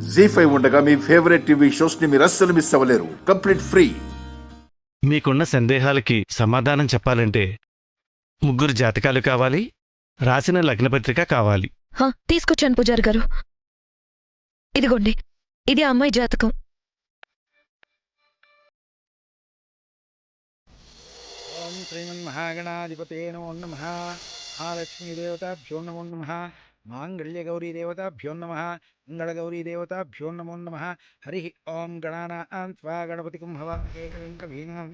జీ5 ఉండగా మీ favourite TV shows ని మీరు అస్సలు మిస్ అవ్వలేరు. Complete free. మీకున్న సందేహాలకి సమాధానం చెప్పాలంటే ముగ్గురు జాతకాలు కావాలి, రాసిన లగ్నపత్రిక కావాలి. తీసుకొచ్చాను పూజారి గారు. ఇదిగోండి, ఇది ఆ అమ్మాయి జాతకం. ఓం శ్రీమన్మహాగణాధిపతే నమో నమః. మహాలక్ష్మీదేవతాభ్యో నమో నమః. మాంగళ్యగౌరీదేవతాభ్యో నమః. మంగళగౌరీదేవతాభ్యో నమో నమః. హరి ఓం గణానాం త్వా గణపతిం హవామహే కవిం కవీనాం.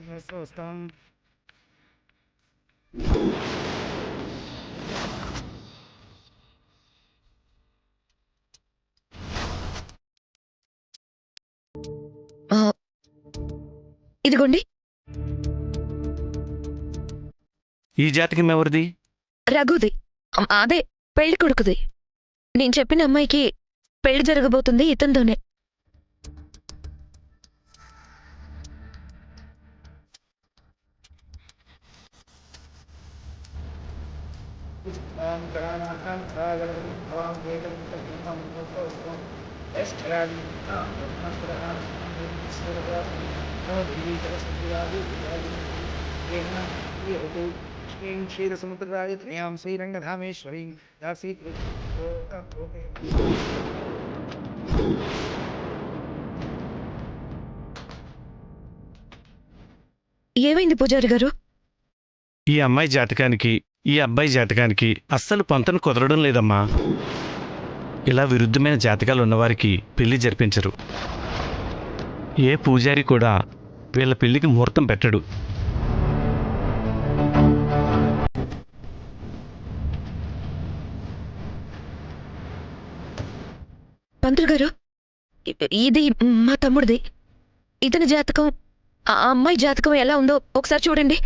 ఇదిగోండి, ఈ జాతకం ఎవరిది? రఘుది. అదే పెళ్లి కొడుకుది. నేను చెప్పిన అమ్మాయికి పెళ్లి జరగబోతుంది ఇతనితోనే. ఓం గణానాం త్వా గణపతిం హవామహే కవిం కవీనాం. క్షీరసముద్రాయ త్రయాం శ్రీరంగధామేశ్వరీ దాసీ. ఏమైంది పూజారి గారు? ఈ అమ్మాయి జాతకానికి ఈ అబ్బాయి జాతకానికి అస్సలు పొంతన కుదరడం లేదమ్మా. ఇలా విరుద్ధమైన జాతకాలు ఉన్నవారికి పెళ్లి జరిపించరు. ఏ పూజారి కూడా వీళ్ళ పెళ్లికి ముహూర్తం పెట్టడు. పంతులు గారు, ఇది మా తమ్ముడిది. ఇతని జాతకం, ఆ అమ్మాయి జాతకం ఎలా ఉందో ఒకసారి చూడండి.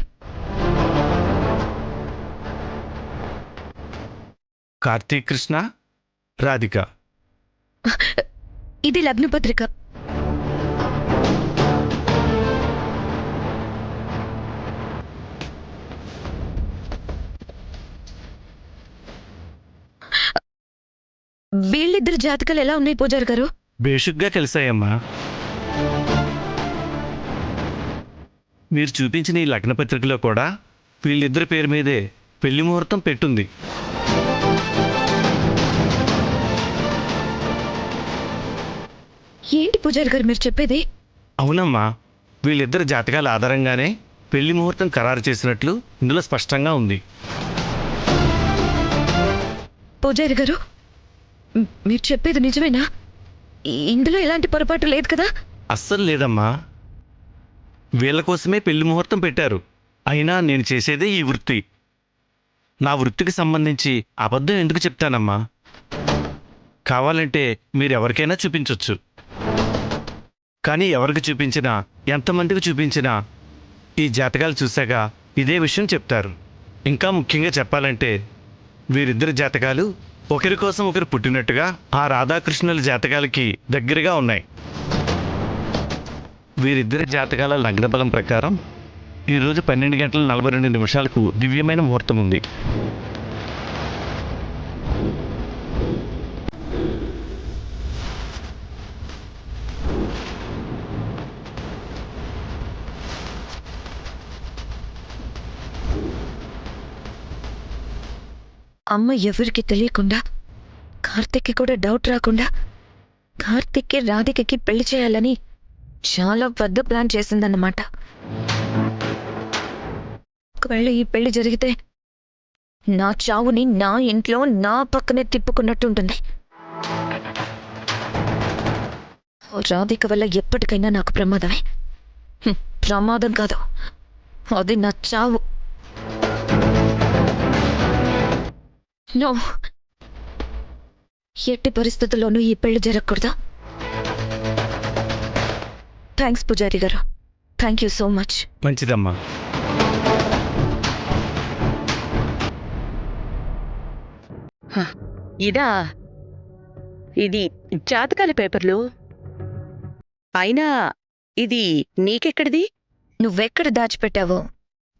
కార్తీక్ కృష్ణ, రాధిక. ఇది లగ్నపత్రిక. వీళ్ళిద్దరి జాతకాలు ఎలా ఉన్నాయి పూజారి గారు? బేషుగ్గా కలిశాయమ్మా. మీరు చూపించిన ఈ లగ్నపత్రికలో కూడా వీళ్ళిద్దరి పేరు మీదే పెళ్లి ముహూర్తం పెట్టుంది. ఏంటి పూజారి గారు మీరు చెప్పేది? అవునమ్మా, వీళ్ళిద్దరి జాతకాల ఆధారంగానే పెళ్లి ముహూర్తం ఖరారు చేసినట్లు ఇందులో స్పష్టంగా ఉంది. పూజారి గారు, మీరు చెప్పేది నిజమేనా? ఇందులో ఎలాంటి పొరపాటు లేదు కదా? అస్సలు లేదమ్మా. వీళ్ళ కోసమే పెళ్లి ముహూర్తం పెట్టారు. అయినా నేను చేసేదే ఈ వృత్తి. నా వృత్తికి సంబంధించి అబద్ధం ఎందుకు చెప్తానమ్మా? కావాలంటే మీరెవరికైనా చూపించవచ్చు. కానీ ఎవరికి చూపించినా, ఎంతమందికి చూపించినా ఈ జాతకాలు చూశాక ఇదే విషయం చెప్తారు. ఇంకా ముఖ్యంగా చెప్పాలంటే వీరిద్దరి జాతకాలు ఒకరి కోసం ఒకరు పుట్టినట్టుగా ఆ రాధాకృష్ణుల జాతకాలకి దగ్గరగా ఉన్నాయి. వీరిద్దరి జాతకాల లగ్నబలం ప్రకారం ఈరోజు 12:42 దివ్యమైన ముహూర్తం ఉంది. అమ్మ ఎవరికి తెలియకుండా, కార్తిక్కి కూడా డౌట్ రాకుండా కార్తిక్కి రాధికకి పెళ్లి చేయాలని చాలా పెద్ద ప్లాన్ చేసిందన్నమాట. ఒకవేళ ఈ పెళ్లి జరిగితే నా చావుని నా ఇంట్లో నా పక్కనే తిప్పుకున్నట్టుంటుంది. రాధిక వల్ల ఎప్పటికైనా నాకు ప్రమాదమే. ప్రమాదం కాదు, అది నా చావు. నో, ఎట్టి పరిస్థితుల్లోనూ ఈ పెళ్లి జరగకూడదు. థ్యాంక్స్ పూజారి గారు, థ్యాంక్ యూ సో మచ్. మంచిదమ్మా. ఇదా? ఇది జాతకాల పేపర్లు. అయినా ఇది నీకెక్కడిది? నువ్వెక్కడ దాచిపెట్టావో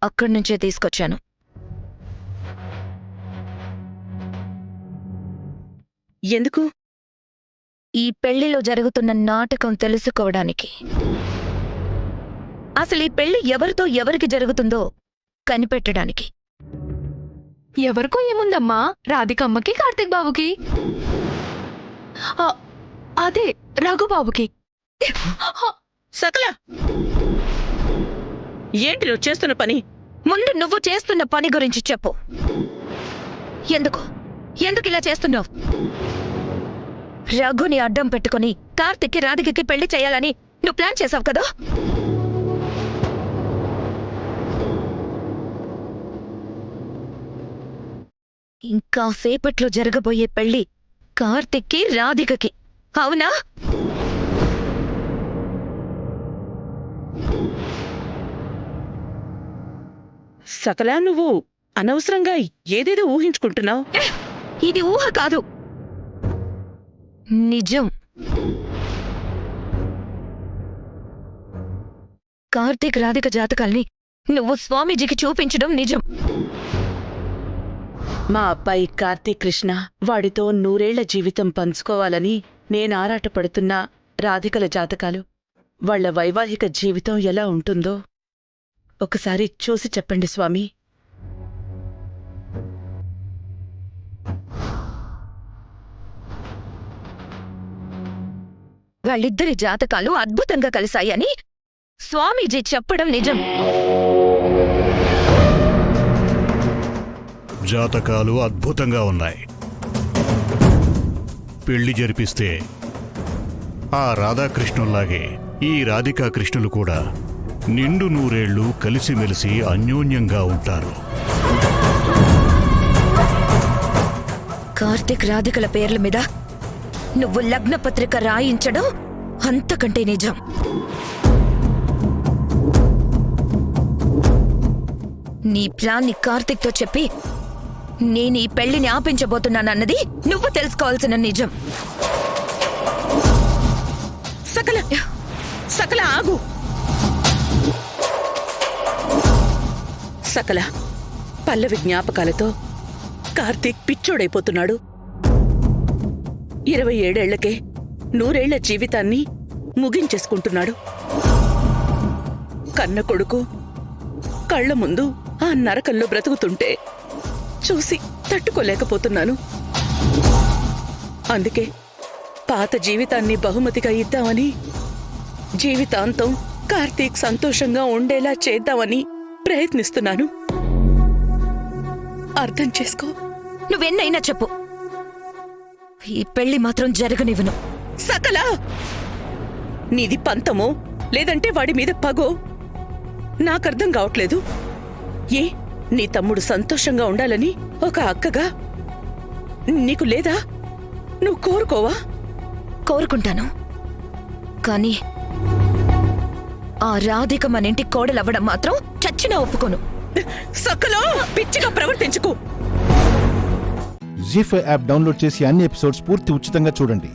అక్కడి నుంచే తీసుకొచ్చాను. ఎందుకు? ఈ పెళ్లిలో జరుగుతున్న నాటకం తెలుసుకోవడానికి. అసలు ఈ పెళ్లి ఎవరితో ఎవరికి జరుగుతుందో కనిపెట్టడానికి. ఎవరికో ఏముందమ్మా, రాధికమ్మకి కార్తీక్ బాబుకి. అదే రఘుబాబుకి. సకల, ఏంటి నువ్వు చేస్తున్న పని? ముందు నువ్వు చేస్తున్న పని గురించి చెప్పు. ఎందుకు ఇలా చేస్తున్నావు? రఘుని అడ్డం పెట్టుకుని కార్తిక్కి రాధికకి పెళ్లి చేయాలని నువ్వు ప్లాన్ చేసావు కదా? ఇంకా సేపట్లో జరగబోయే పెళ్లి కార్తిక్కి రాధికకి, అవునా? సకల, నువ్వు అనవసరంగా ఏదేదో ఊహించుకుంటున్నావు. ఇది ఊహ కాదు, నిజం. కార్తీక్ రాధిక జాతకాల్ని నువ్వు స్వామీజీకి చూపించడం నిజం. మా అబ్బాయి కార్తీక్ కృష్ణ వాడితో 100 ఏళ్ల జీవితం పంచుకోవాలని నేను ఆరాటపడుతున్న రాధికల జాతకాలు, వాళ్ల వైవాహిక జీవితం ఎలా ఉంటుందో ఒకసారి చూసి చెప్పండి స్వామి. వాళ్ళిద్దరి జాతకాలు అద్భుతంగా కలిశాయని స్వామీజీ చెప్పడం నిజం. జాతకాలు అద్భుతంగా ఉన్నాయి. పెళ్లి జరిపిస్తే ఆ రాధాకృష్ణుల్లాగే ఈ రాధికా కృష్ణులు కూడా నిండు 100 ఏళ్లు కలిసిమెలిసి అన్యోన్యంగా ఉంటారు. కార్తీక్ రాధికల పేర్ల మీద నువ్వు లగ్న పత్రిక రాయించడం అంతకంటే నిజం. నీ ప్లాన్ని కార్తీక్తో చెప్పి నేను ఈ పెళ్లిని ఆపించబోతున్నానన్నది నువ్వు తెలుసుకోవాల్సిన నిజం. సకల, సకల ఆగు. సకల, పల్లవి జ్ఞాపకాలతో కార్తీక్ పిచ్చోడైపోతున్నాడు. 27 ఏళ్లకే 100 ఏళ్ల జీవితాన్ని ముగించేసుకుంటున్నాడు. కన్న కొడుకు కళ్ల ముందు ఆ నరకంలో బ్రతుకుతుంటే చూసి తట్టుకోలేకపోతున్నాను. అందుకే పాత జీవితాన్ని బహుమతిగా ఇద్దామని, జీవితాంతం కార్తీక్ సంతోషంగా ఉండేలా చేద్దామని ప్రయత్నిస్తున్నాను. అర్థం చేసుకో. నువ్వెన్నైనా చెప్పు, ఈ పెళ్లి మాత్రం జరగనివ్వను. సకల, నీది పంతమో లేదంటే వాడి మీద పగో నాకర్థం కావట్లేదు. ఏ, నీ తమ్ముడు సంతోషంగా ఉండాలని ఒక అక్కగా నీకు లేదా? నువ్వు కోరుకోవా? కోరుకుంటాను, కానీ ఆ రాధిక మన ఇంటి కోడలవ్వడం మాత్రం చచ్చినా ఒప్పుకోను. సకలో, పిచ్చిగా ప్రవర్తించుకో. జీ5 యాప్ డౌన్లోడ్ చేసి అన్ని ఎపిసోడ్స్ పూర్తి ఉచితంగా చూడండి.